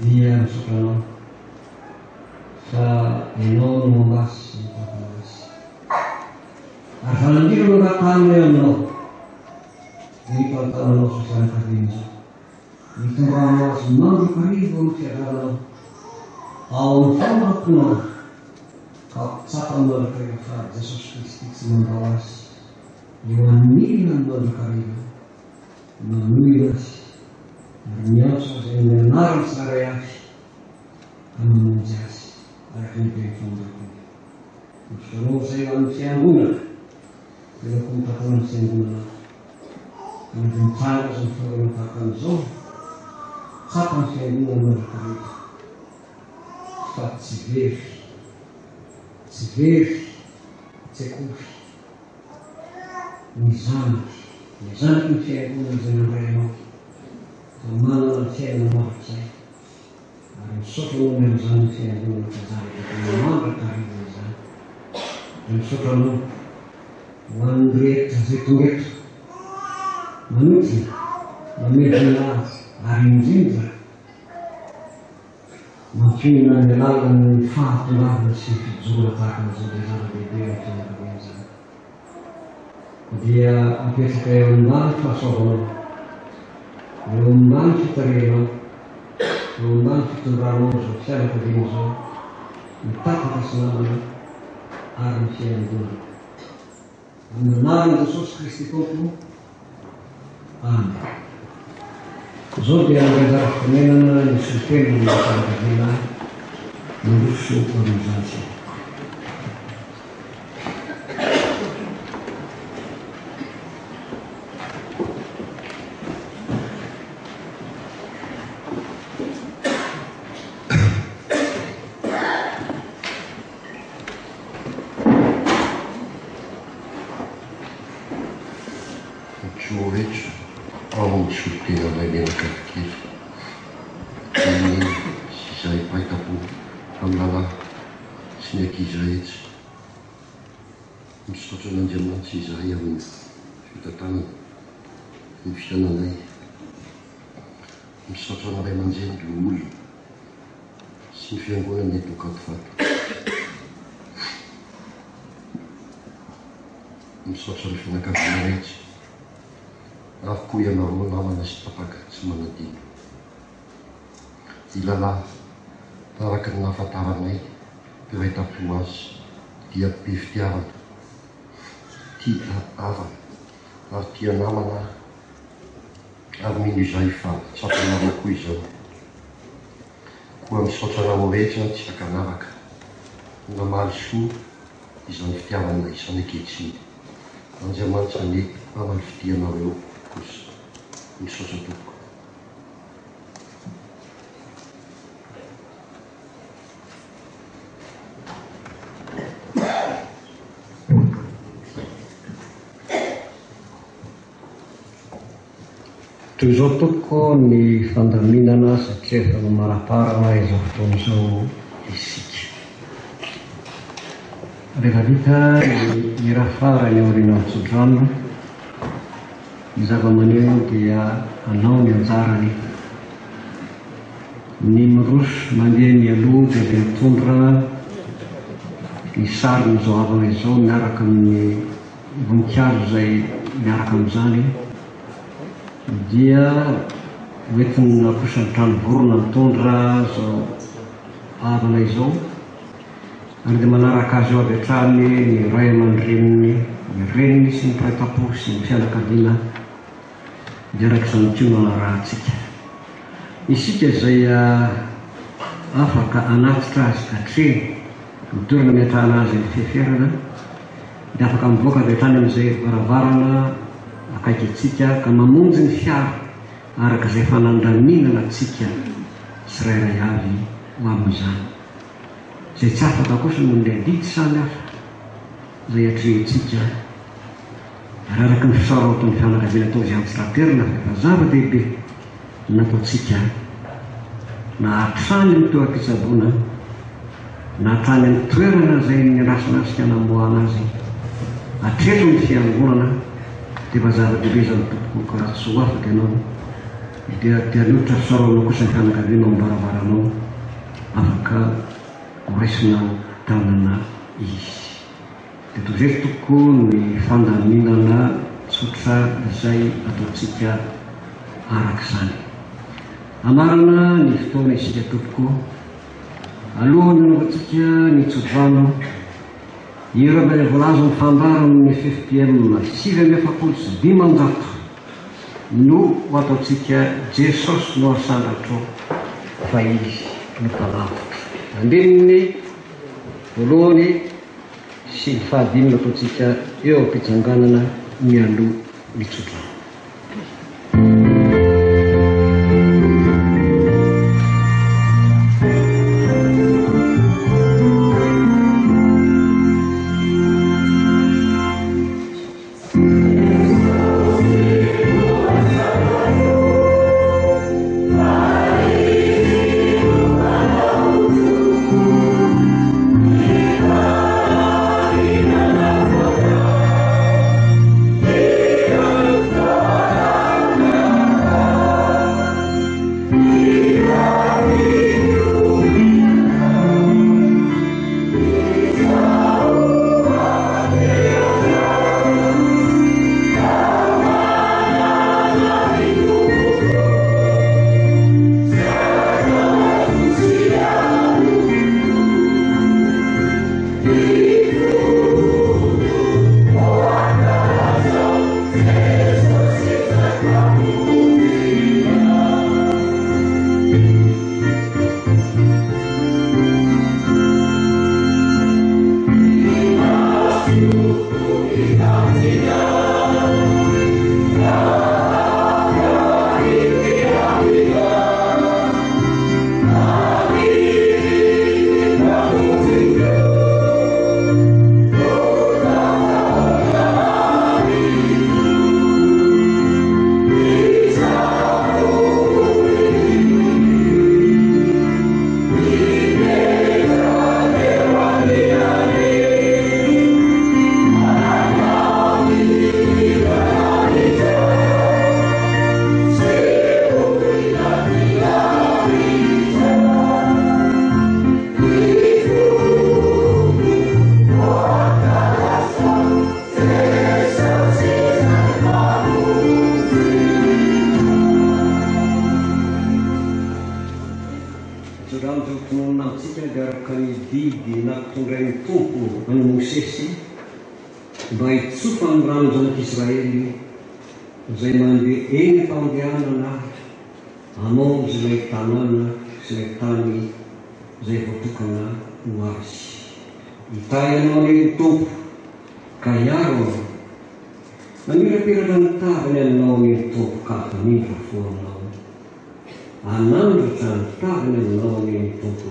dia misotranao fa ianao no mambasy ny tahaka azy. Ary fanandiro no raha taminay aminao, dia hitantananao sy fianakaviana izao, mitondranao azy mandro-karivo amin'ny fiadaranao ao amin'ny famaraponao, ka tsapany mandro-karivo fa Jesosy Kristy tsy mandao azy eo amin'ilona ny mandro-karivo, manohina azy ary miantso azy amin'ny anarany tsiraray azy hamanonjy azy araka ny be famaraponao. Misotanao izay amin'ny fiangonana, tena ko mitantana ny fiangonana ary dia mitsanga azy ny fanaovana tahaka an'izao, tsapany fiangonana mandro-karivo fa tsy very, tsy very, tsy akory ny zanaky ny fiangonana izay nandrainao fa manana ny fiainana mavok'izay ary misotranao ny amin'izany ny fiangonana fa zavatra mandro-karivo izany. Dia misotranao ho an'ny rehetra izay tongetra manokiny mamedina azy ary indrindra mampihina ny alalany fahatongavana sy fijoroana tahaka an'izao dia zava-dehibe ny fianakaviana izany. Dia apetraka eo ambany fahasoavanao, eo ambany fitarianao, eo ambany fitondranao izao fianakaviana izao, mitapaka sy namana ary ny fiangonana. Amin'ny anaran'i Jesosy Kristy Tompo. Amen. Izao dia andrajara fitenenana ny solitena ny fianakaviana mandroso amin'izany. Izay amin'ny fitantanana ny fiainanay, misaotra an'Iray aman-dreny olona sy ny fiangonana etokato vato, misaotra ny fianakaviana rehetra, avokoa ianareo namana sy tapaka tsy manadino. Ilalahy araka ny nahafantaranay firaitapo azy dia be fitiavana, tia avana ary tia namana ary mino izay fa tsapanareo koa izao. Koa misaotra anao rehetra tsy hakanaraka, namaly soa izany fitiavana izany ankehitriny. Andriamanitra ny amalifidianareo kosa misaotra tompoko. Toy izao tompoko ny fandaminana satria efa maraparana izao fotoana izao isika. Rehefa vita ny rafara ny aoriana mitsodrano, ny zava-maneno dia anao ny anjarany. Ny miroso mandeha ny aloha dia dia mitondra ny sariny izao havana izao miaraka amin'ny voninkazo izay miaraka amin'izany, dia hoentiny nakosan'ny tranovorona mitondra izao havana izao, ary dia manaraka azy eo avy hatrany ny ray aman-dreniny, ny reniny sy ny mpaitapo sy ny fianakaviana dia arak'izany tionana rahantsika. Isika izay afaka anatitra azy hatreny ny toerana miatrahana azy ny fiaferana, dia afaka mivoaka avy hatrany amin'izay varavarana akaiky antsika ka mamonjy ny fiara araka izay fanandaminana antsika tsirairay avy ho amin'izany. Izay tsy afaka kosa no ny adity samy hafa izay atrehintsika ary araka ny fisarotan'ny fianakaviana atao izay antsyraterina fa zava-dehibe nataontsika na hatrany ny toeram-pitsaboana na hatrany amin'ny toerana izay nirasinasika namoahana azy hatreto ny fiangonana, dia efa zava-dehibe zany tompoko ka raha tsy ho afaka ianao dia niotra fisaroanao kosa ny fianakaviana mbaravaranao afaka horaisinao tanana izy. Dia toy izay tompoko ny fandaminana tsotra izay ataontsika arak'izany. Amarana ny fotoana isika tompoko, alohan'ny anaovantsika ny tsodrano, ireo mba voalaza ny fandaro amin'ny FFPM 5,7 no ho ataontsika Jesosy no asangatro fa izy no mpalavitra. Andininy voalohany sy ny fahadimina ataontsika eo am-pitsanganana mialoha ny tsodrano. Izay mandeha eny famdehanana hamonjy ilay tanàna sy ilay tany izay voatokana ho azy. itayanao an'ireny tompo ka iaro namirapiratra ny taviny aminao an'ireny tompo kafanindra foanao anandratra ny taviny aminao an'ireny tompo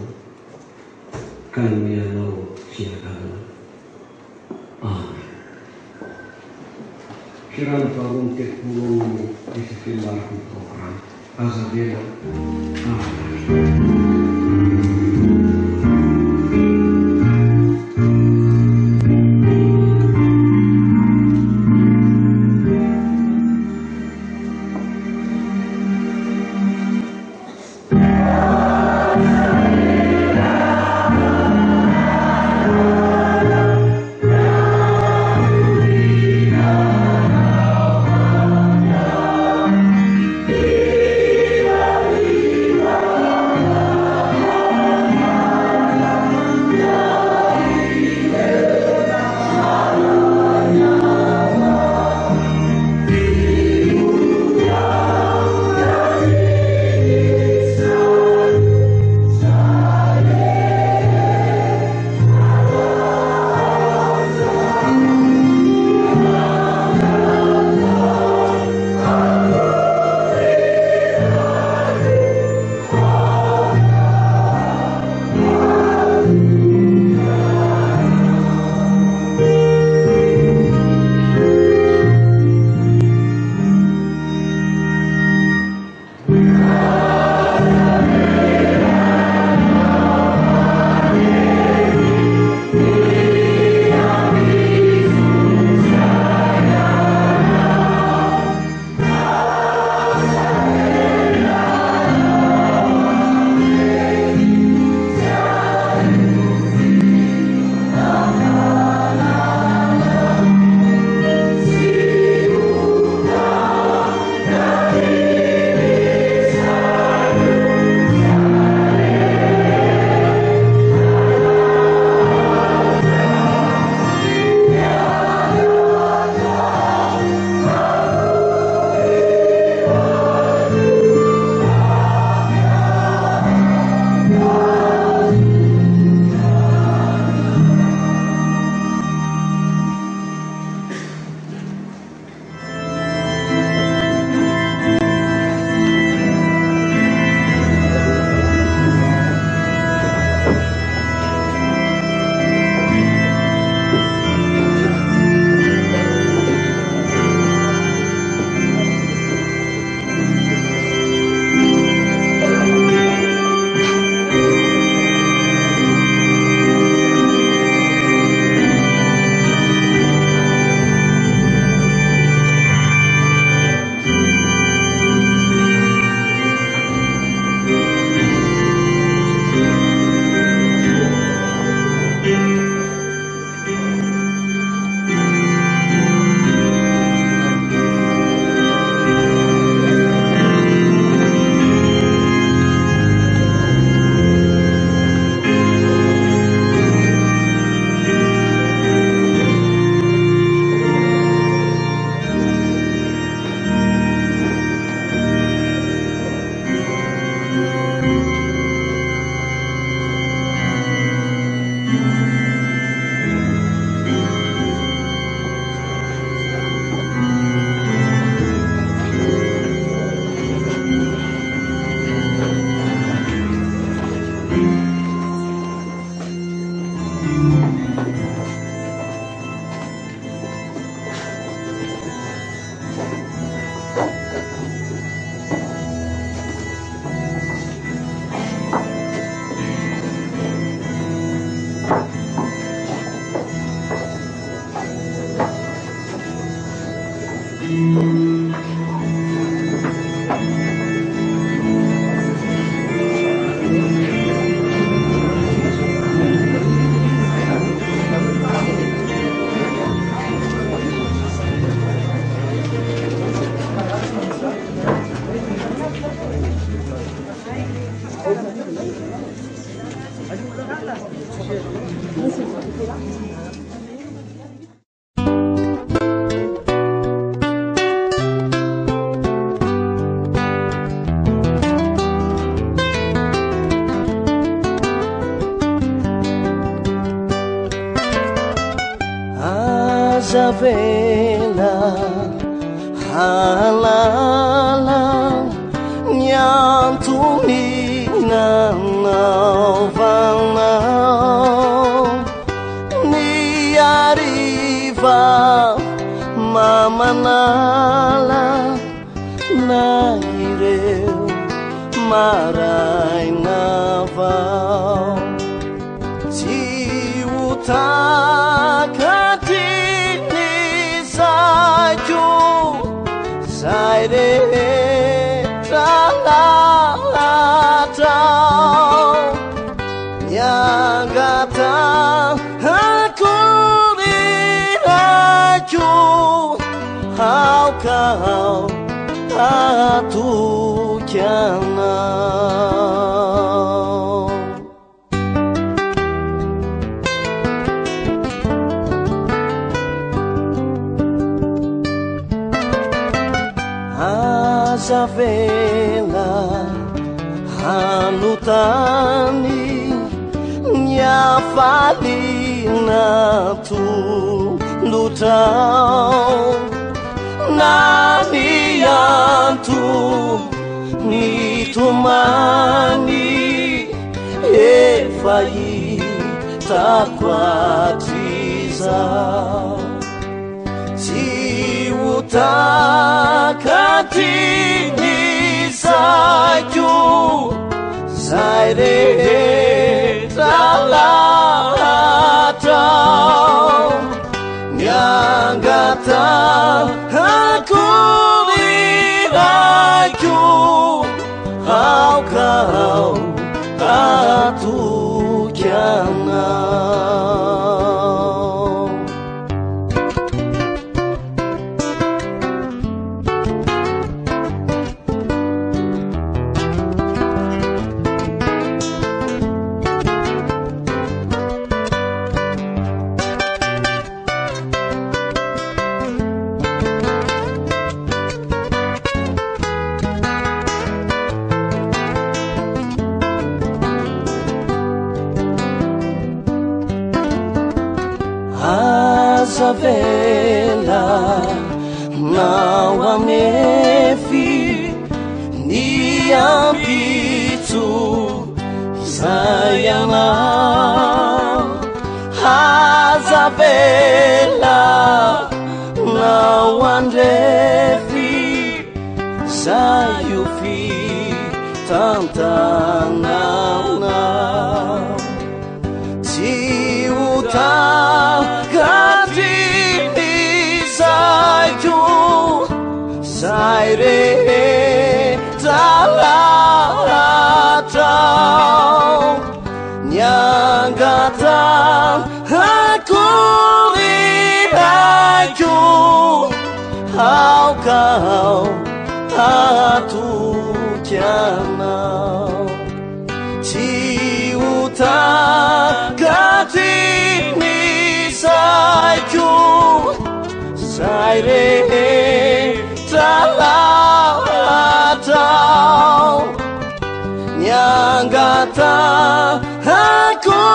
ka nomeanao fiarana. Amen. Kirano varoa telopolo isa fimariko ny programa azavela. Amen. Azavela halala nyantuni nanovana ni arriva mamanala na ireu maraina vao si utakatini sajo saire tralatao nyangata hakurirajo haukau atukiana Azavela hanutani nyafalina tu lutao naniyantu nitumani efai takwatiza utakatini sajo zaire talatao nyangata hakurirajo haukau atukiana Azavela nawamefi niambitu sayana Azavela nawandefi sayufi tantanana tiuta zaire talatao nyangata hakurirajo haukau atukiana tiutakatini sajo zaire talatao nyangata hakurirajo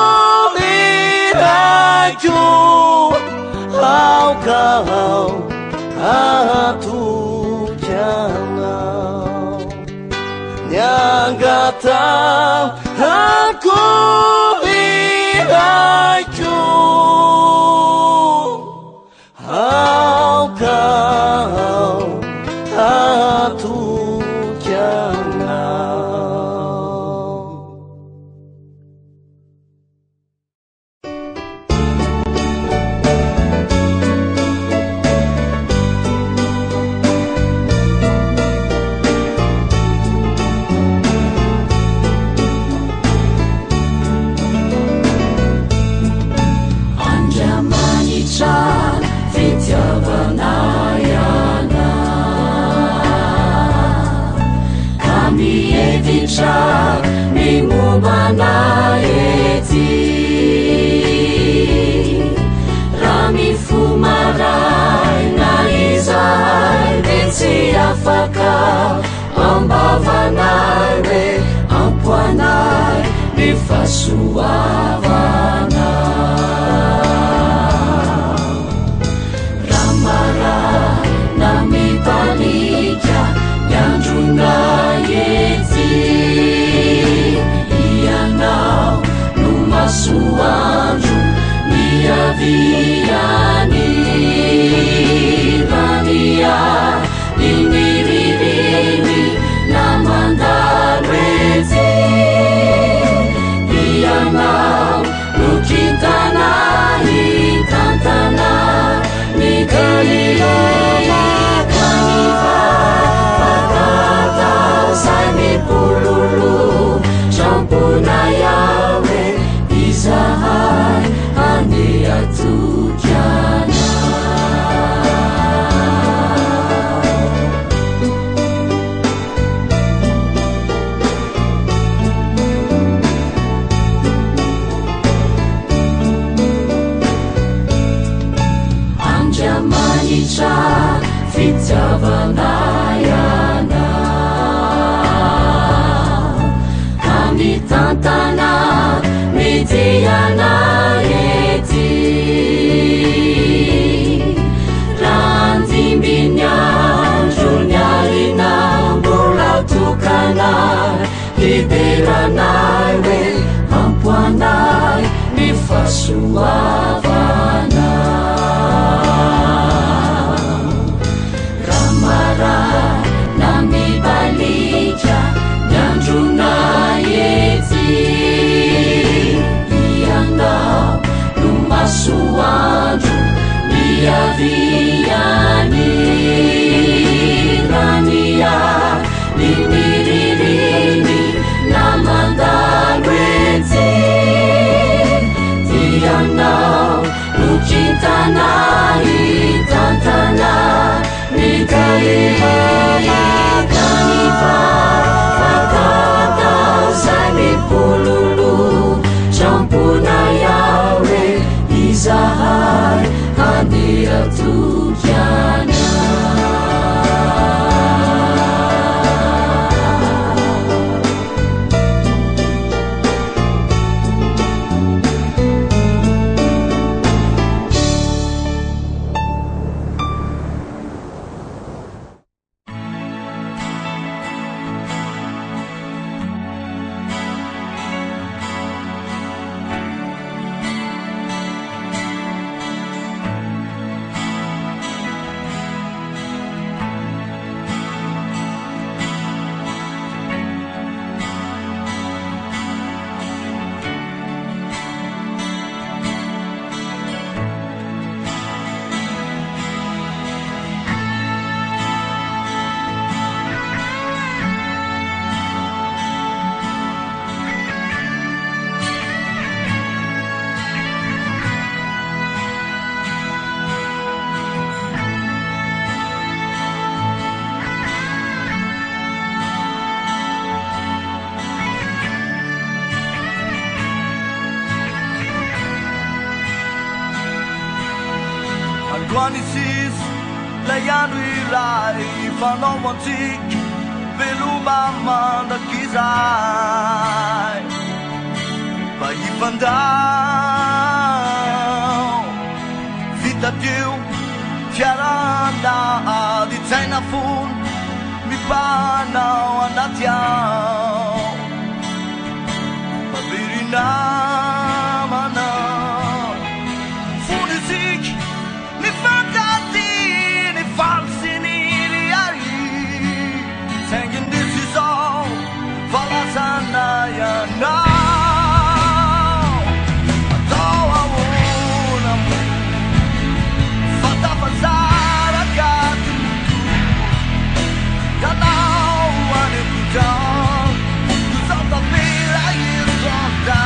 haukau atukiana nyangata hakurirajo haukau atukiana. Mingumanaeti Rami fumarai na izai Desi afaka Ambavanai re ampuanai Nifasuavana fitiavanayana amitantana midiana ety randimbiniandro nialina mbola tokana liberanay hoe ampoanay ny fahasoavana ramara na mibalika niandronay ety ianao no masoandro miaviany rania ny miririni na mandalo ety tianao no kintanay tantana ny kaniva fakatao zay mipololo trampona yawe izahay handeha tokiana Androanisis layandro iray fanao antsika veloma mandrakizay mba hifandao vita teo fiarana ady tsaina fony mipanao anaty ao maverinamana fonisika ni fantasi ni falsi ni riari sengin decisão falasana ya na toa una mu fata fazara gatu canal ane kuta tu salta pela e solta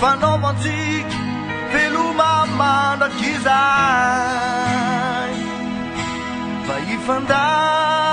fanaovantsika veloma mandrakizay fa ifandray